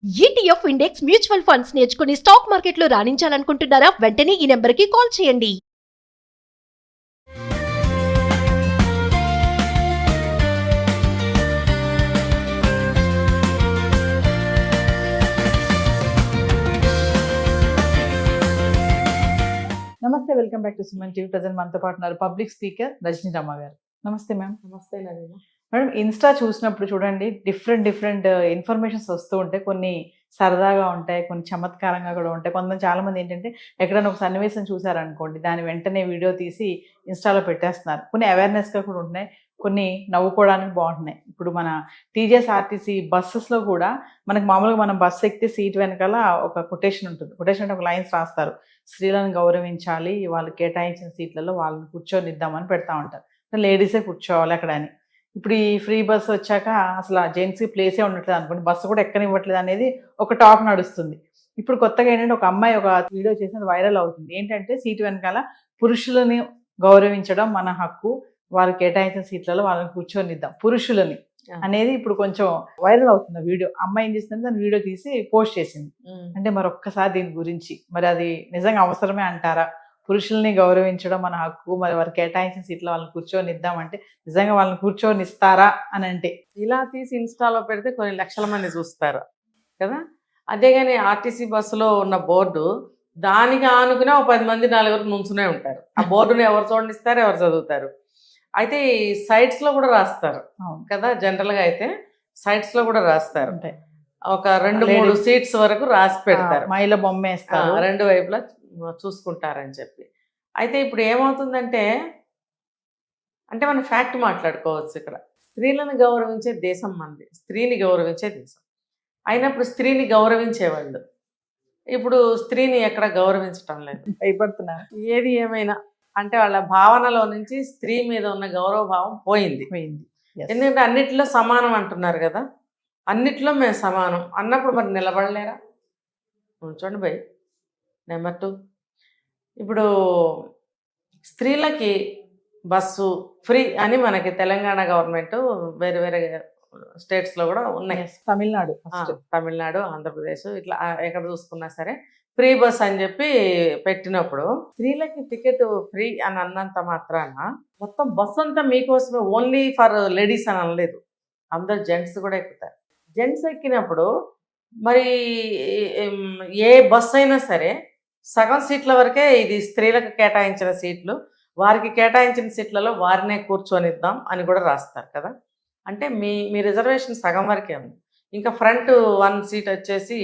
ETF index mutual funds నేర్చుకుని stock మార్కెట్లో రాణించాలనుకుంటున్నారా? వెంటనే ఈ నెంబర్కి కాల్ చేయండి. నమస్తే, welcome back to Suman TV. Present మనతో పాటు ఉన్నారు పబ్లిక్ స్పీకర్ రజనీ రమ్మ గారు. నమస్తే మ్యామ్. నమస్తే నవీన. మేడం, ఇన్స్టా చూసినప్పుడు చూడండి, డిఫరెంట్ ఇన్ఫర్మేషన్స్ వస్తూ ఉంటాయి. కొన్ని సరదాగా ఉంటాయి, కొన్ని చమత్కారంగా కూడా ఉంటాయి. చాలా మంది ఏంటంటే ఎక్కడైనా ఒక సన్నివేశం చూసారనుకోండి, దాని వెంటనే వీడియో తీసి ఇన్స్టాలో పెట్టేస్తున్నారు. కొన్ని అవేర్నెస్గా కూడా ఉంటున్నాయి, కొన్ని నవ్వుకోవడానికి బాగుంటున్నాయి. ఇప్పుడు మన టీజీఎస్ఆర్టీసీ బస్సెస్లో కూడా మనకు మామూలుగా మనం బస్సు ఎక్కితే సీట్ వెనకాల ఒక కొటేషన్ ఉంటుంది. కొటేషన్ అంటే ఒక లైన్స్ రాస్తారు. స్త్రీలను గౌరవించాలి, వాళ్ళు కేటాయించిన సీట్లలో వాళ్ళని కూర్చొనిద్దామని పెడతా ఉంటారు. లేడీసే కూర్చోవాలి అక్కడ అని. ఇప్పుడు ఈ ఫ్రీ బస్ వచ్చాక అసలు జెంట్స్కి ప్లేసే ఉండట్లేదు అనుకోండి, బస్సు కూడా ఎక్కనివ్వట్లేదు అనేది ఒక టాక్ నడుస్తుంది. ఇప్పుడు కొత్తగా ఏంటంటే ఒక అమ్మాయి ఒక వీడియో చేసినది వైరల్ అవుతుంది. ఏంటంటే సీటు వెనకాల పురుషులని గౌరవించడం మన హక్కు, వారు కేటాయించిన సీట్లలో వాళ్ళని కూర్చొనిద్దాం పురుషులని అనేది ఇప్పుడు కొంచెం వైరల్ అవుతుంది వీడియో. అమ్మాయి ఏం చేసిందంటే దాని వీడియో తీసి పోస్ట్ చేసింది. అంటే మరొక్కసారి దీని గురించి, మరి అది నిజంగా అవసరమే అంటారా? పురుషుల్ని గౌరవించడం మన హక్కు, మరి వారు కేటాయించిన సీట్లో వాళ్ళని కూర్చొని ఇద్దామంటే నిజంగా వాళ్ళని కూర్చొని ఇస్తారా అని అంటే ఇలా తీసి ఇన్స్టాలో పెడితే కొన్ని లక్షల మంది చూస్తారు కదా. అదే కానీ ఆర్టీసీ బస్సులో ఉన్న బోర్డు దానికి ఆనుకునే ఒక 10 మంది 4 నుంచునే ఉంటారు. ఆ బోర్డుని ఎవరు చూడనిస్తారు, ఎవరు చదువుతారు? అయితే ఈ సైట్స్లో కూడా రాస్తారు కదా. జనరల్గా అయితే సైట్స్లో కూడా రాస్తారు. ఒక 2-3 సీట్స్ వరకు రాసి పెడతారు. మహిళ బొమ్మ వేస్తారు, 2 వైపులా చూసుకుంటారని చెప్పి. అయితే ఇప్పుడు ఏమవుతుందంటే, మనం ఫ్యాక్ట్ మాట్లాడుకోవచ్చు ఇక్కడ. స్త్రీలను గౌరవించే దేశం మనది, స్త్రీని గౌరవించే దేశం అయినప్పుడు స్త్రీని గౌరవించేవాళ్ళు ఇప్పుడు స్త్రీని ఎక్కడ గౌరవించటం లేదు, భయపడుతున్నారు. ఏది ఏమైనా అంటే వాళ్ళ భావనలో నుంచి స్త్రీ మీద ఉన్న గౌరవ భావం పోయింది. ఎందుకంటే అన్నిట్లో సమానం అంటున్నారు కదా. అన్నిట్లో మేము సమానం అన్నప్పుడు మరి నిలబడలేరా? చూడండి భయ్. నెంబర్ 2, ఇప్పుడు స్త్రీలకి బస్సు ఫ్రీ అని మనకి తెలంగాణ గవర్నమెంట్ వేరే వేరే స్టేట్స్లో కూడా ఉన్నాయి. తమిళనాడు, ఆంధ్రప్రదేశ్, ఇట్లా ఎక్కడ చూసుకున్నా సరే ఫ్రీ బస్ అని చెప్పి పెట్టినప్పుడు స్త్రీలకి టికెట్ ఫ్రీ అని అన్నంత మాత్రాన మొత్తం బస్సు అంతా మీకోసమే, ఓన్లీ ఫర్ లేడీస్ అని అనలేదు. అందరు జెంట్స్ కూడా ఎక్కుతారు. జెంట్స్ ఎక్కినప్పుడు మరి ఏ బస్ అయినా సరే సగం సీట్ల వరకే ఇది స్త్రీలకు కేటాయించిన సీట్లు, వారికి కేటాయించిన సీట్లలో వారినే కూర్చొనిద్దాం అని కూడా రాస్తారు కదా. అంటే మీ రిజర్వేషన్ సగం వరకే ఉంది. ఇంకా ఫ్రంట్ 1 సీట్ వచ్చేసి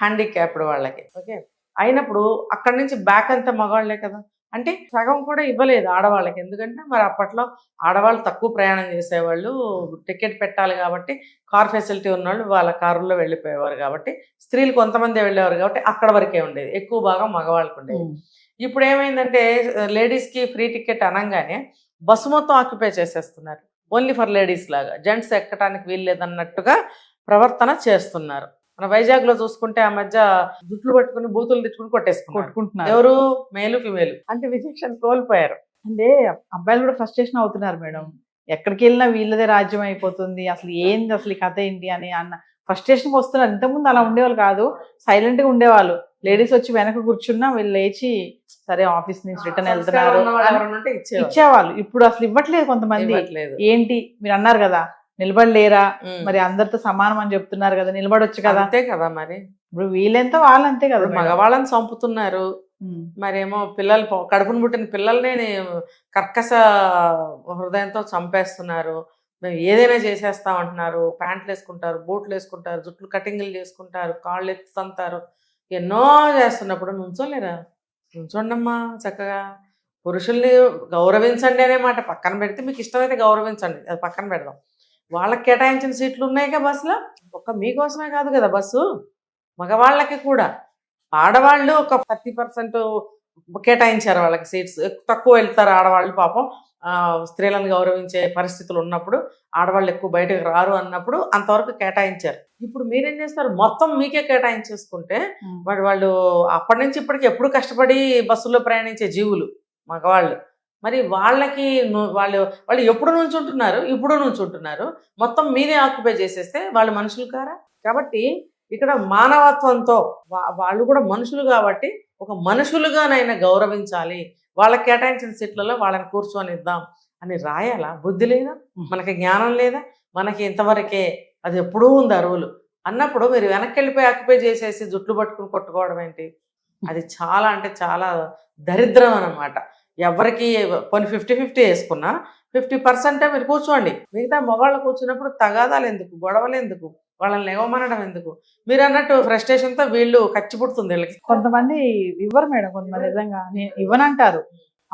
హ్యాండిక్యాప్డ్ వాళ్ళకి. ఓకే, అయినప్పుడు అక్కడి నుంచి బ్యాక్ అంతా మగవాళ్లే కదా. అంటే సగం కూడా ఇవ్వలేదు ఆడవాళ్ళకి. ఎందుకంటే మరి అప్పట్లో ఆడవాళ్ళు తక్కువ ప్రయాణం చేసేవాళ్ళు, టికెట్ పెట్టాలి కాబట్టి కార్ ఫెసిలిటీ ఉన్నవాళ్ళు వాళ్ళ కారుల్లో వెళ్ళిపోయేవారు కాబట్టి స్త్రీలు కొంతమంది వెళ్ళేవారు కాబట్టి అక్కడ వరకే ఉండేది, ఎక్కువ భాగం మగవాళ్ళకు ఉండేది. ఇప్పుడు ఏమైందంటే లేడీస్కి ఫ్రీ టికెట్ అనగానే బస్సు మొత్తం ఆక్యుపై చేసేస్తున్నారు, ఓన్లీ ఫర్ లేడీస్ లాగా. జెంట్స్ ఎక్కడానికి వీల్లేదన్నట్టుగా ప్రవర్తన చేస్తున్నారు. మన వైజాగ్లో చూసుకుంటే ఆ మధ్య జుట్లు పట్టుకుని బూతులు తెచ్చుకుని కొట్టుకుంటున్నారు. ఎవరు? మేలు ఫిమేలు. అంటే విచక్షణ కోల్పోయారు. అంటే అబ్బాయిలు కూడా ఫ్రస్ట్రేషన్ అవుతున్నారు మేడం. ఎక్కడికి వెళ్ళినా వీళ్ళదే రాజ్యం అయిపోతుంది, అసలు ఏంది, అసలు ఈ కథ ఏంటి అని అన్న ఫ్రస్ట్రేషన్కి వస్తున్నారు. ఇంతకుముందు అలా ఉండేవాళ్ళు కాదు, సైలెంట్గా ఉండేవాళ్ళు. లేడీస్ వచ్చి వెనక కూర్చున్నా వీళ్ళు లేచి సరే ఆఫీస్ నుంచి రిటర్న్ వెళ్తున్నారు ఇచ్చేవాళ్ళు. ఇప్పుడు అసలు ఇవ్వట్లేదు కొంతమంది. ఏంటి మీరు అన్నారు కదా, నిలబడలేరా? మరి అందరితో సమానం అని చెప్తున్నారు కదా, నిలబడొచ్చు కదా. అంతే కదా. మరి ఇప్పుడు వీళ్ళెంతో వాళ్ళంతే కదా. మగవాళ్ళని చంపుతున్నారు, మరేమో పిల్లలు కడుపును పుట్టిన పిల్లల్ని కర్కశ హృదయంతో చంపేస్తున్నారు. మేము ఏదైనా చేసేస్తామంటున్నారు. ప్యాంట్లు వేసుకుంటారు, బూట్లు వేసుకుంటారు, జుట్లు కటింగ్లు చేసుకుంటారు, కాళ్ళు ఎత్తుతంటారు, ఎన్నో చేస్తున్నప్పుడు నుంచోలేరా? నుంచోండమ్మా చక్కగా. పురుషుల్ని గౌరవించండి అనే మాట పక్కన పెడితే, మీకు ఇష్టమైతే గౌరవించండి, అది పక్కన పెడదాం. వాళ్ళకి కేటాయించిన సీట్లు ఉన్నాయి కదా బస్సులో. ఒక్క మీకోసమే కాదు కదా బస్సు, మగవాళ్ళకి కూడా. ఆడవాళ్ళు ఒక 30% కేటాయించారు వాళ్ళకి సీట్స్, తక్కువ వెళ్తారు ఆడవాళ్ళు. పాపం స్త్రీలను గౌరవించే పరిస్థితులు ఉన్నప్పుడు ఆడవాళ్ళు ఎక్కువ బయటకు రారు అన్నప్పుడు అంతవరకు కేటాయించారు. ఇప్పుడు మీరేం చేస్తారు, మొత్తం మీకే కేటాయించేసుకుంటే మరి వాళ్ళు అప్పటి నుంచి ఇప్పటికి ఎప్పుడు కష్టపడి బస్సులో ప్రయాణించే జీవులు మగవాళ్ళు. మరి వాళ్ళకి వాళ్ళు ఎప్పుడు నుంచుంటున్నారు, ఇప్పుడు నుంచుంటున్నారు. మొత్తం మీదే ఆక్యుపై చేసేస్తే వాళ్ళు మనుషులు కారా? కాబట్టి ఇక్కడ మానవత్వంతో వాళ్ళు కూడా మనుషులు కాబట్టి ఒక మనుషులుగానైనా గౌరవించాలి, వాళ్ళకి కేటాయించిన సీట్లలో వాళ్ళని కూర్చొనిద్దాం అని రాయాలా? బుద్ధి లేదా? మనకి జ్ఞానం లేదా? మనకి ఇంతవరకే అది ఎప్పుడూ ఉంది అరువులు అన్నప్పుడు మీరు వెనక్కి వెళ్ళిపోయి ఆక్యుపై చేసేసి జుట్లు పట్టుకుని కొట్టుకోవడం ఏంటి? అది చాలా అంటే చాలా దరిద్రం అన్నమాట. ఎవరికి కొన్ని 50-50 వేసుకున్నా 50% మీరు కూర్చోండి. మిగతా మగవాళ్ళు కూర్చున్నప్పుడు తగాదాలు ఎందుకు, గొడవలు ఎందుకు, వాళ్ళని లేవమనడం ఎందుకు? మీరు అన్నట్టు ఫ్రస్ట్రేషన్తో వీళ్ళు ఖర్చు పుడుతుంది వీళ్ళకి. కొంతమంది ఇవ్వరు మేడం, కొంతమంది నిజంగా ఇవ్వనంటారు,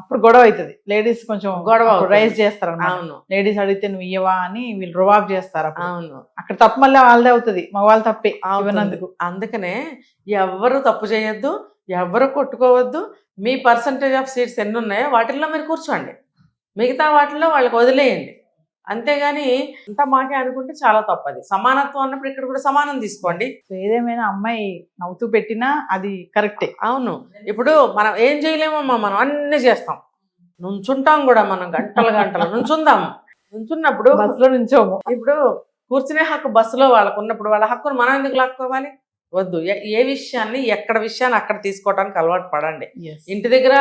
అప్పుడు గొడవ అవుతుంది. లేడీస్ కొంచెం గొడవ రైజ్ చేస్తారు. అవును, లేడీస్ అడిగితే నువ్వు ఇయ్యవా అని వీళ్ళు రువాబ్ చేస్తారు. అవును, అక్కడ తప్పు మళ్ళీ వాళ్ళదే అవుతుంది, మగవాళ్ళు తప్పే ఇవ్వనందుకు. అందుకనే ఎవరు తప్పు చేయొద్దు, ఎవరు కొట్టుకోవద్దు. మీ పర్సంటేజ్ ఆఫ్ సీట్స్ ఎన్ని ఉన్నాయో వాటిల్లో మీరు కూర్చోండి, మిగతా వాటిల్లో వాళ్ళకి వదిలేయండి. అంతేగాని అంతా మాకే అనుకుంటే చాలా తప్పది. సమానత్వం అన్నప్పుడు ఇక్కడ కూడా సమానం తీసుకోండి. ఏదేమైనా అమ్మాయి నవ్వుతూ పెట్టినా అది కరెక్టే. అవును, ఇప్పుడు మనం ఏం చేయలేమమ్మా, మనం అన్ని చేస్తాం, నుంచుంటాం కూడా, మనం గంటలు గంటలు నుంచుందాము. నుంచున్నప్పుడు బస్సులో నుంచోము. ఇప్పుడు కూర్చునే హక్కు బస్సులో వాళ్ళకు ఉన్నప్పుడు వాళ్ళ హక్కును మనం ఎందుకు లాక్కోవాలి? వద్దు. ఏ విషయాన్ని ఎక్కడ విషయాన్ని అక్కడ తీసుకోవడానికి అలవాటు పడండి. ఇంటి దగ్గర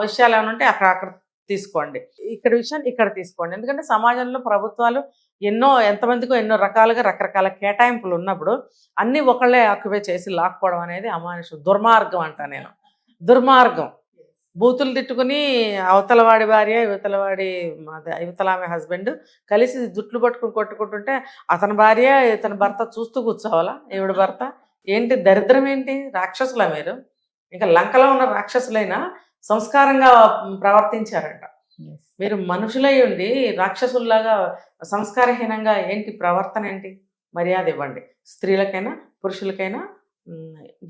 విషయాలు ఏమైనా ఉంటే అక్కడ తీసుకోండి, ఇక్కడ విషయాన్ని ఇక్కడ తీసుకోండి. ఎందుకంటే సమాజంలో ప్రభుత్వాలు ఎంతమందికో ఎన్నో రకాలుగా రకరకాల కేటాయింపులు ఉన్నప్పుడు అన్నీ ఒకళ్ళే ఆక్యుపై చేసి లాక్కోవడం అనేది అమానుషం, దుర్మార్గం అంట నేను. దుర్మార్గం. బూతులు తిట్టుకుని అవతలవాడి భార్య యువతల ఆమె హస్బెండ్ కలిసి జుట్లు పట్టుకుని కొట్టుకుంటుంటే అతని భార్య ఇతని భర్త చూస్తూ కూర్చోవాలా? ఈవిడ భర్త ఏంటి? దరిద్రం ఏంటి? రాక్షసులా మీరు? ఇంకా లంకలో ఉన్న రాక్షసులైనా సంస్కారంగా ప్రవర్తించారంట. మీరు మనుషులై ఉండి రాక్షసుల్లాగా సంస్కారహీనంగా ఏంటి ప్రవర్తన? ఏంటి? మర్యాద ఇవ్వండి, స్త్రీలకైనా పురుషులకైనా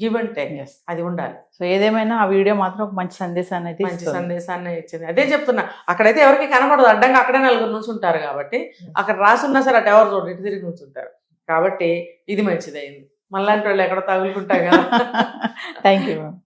గివ్ అండ్ టేక్, అది ఉండాలి. సో ఏదేమైనా ఆ వీడియో మాత్రం ఒక మంచి సందేశాన్ని అయితే మంచి సందేశాన్ని ఇచ్చింది. అదే చెప్తున్నా, అక్కడైతే ఎవరికి కనబడదు, అడ్డంగా అక్కడే నలుగురు నుంచుంటారు కాబట్టి. అక్కడ రాసున్నా సరే అటు ఎవరు చూడండి, ఇటు తిరిగి నుంచుంటారు కాబట్టి ఇది మంచిదైంది. మళ్ళాంటి వాళ్ళు ఎక్కడ తగులుకుంటాం కదా. Thank you ma'am.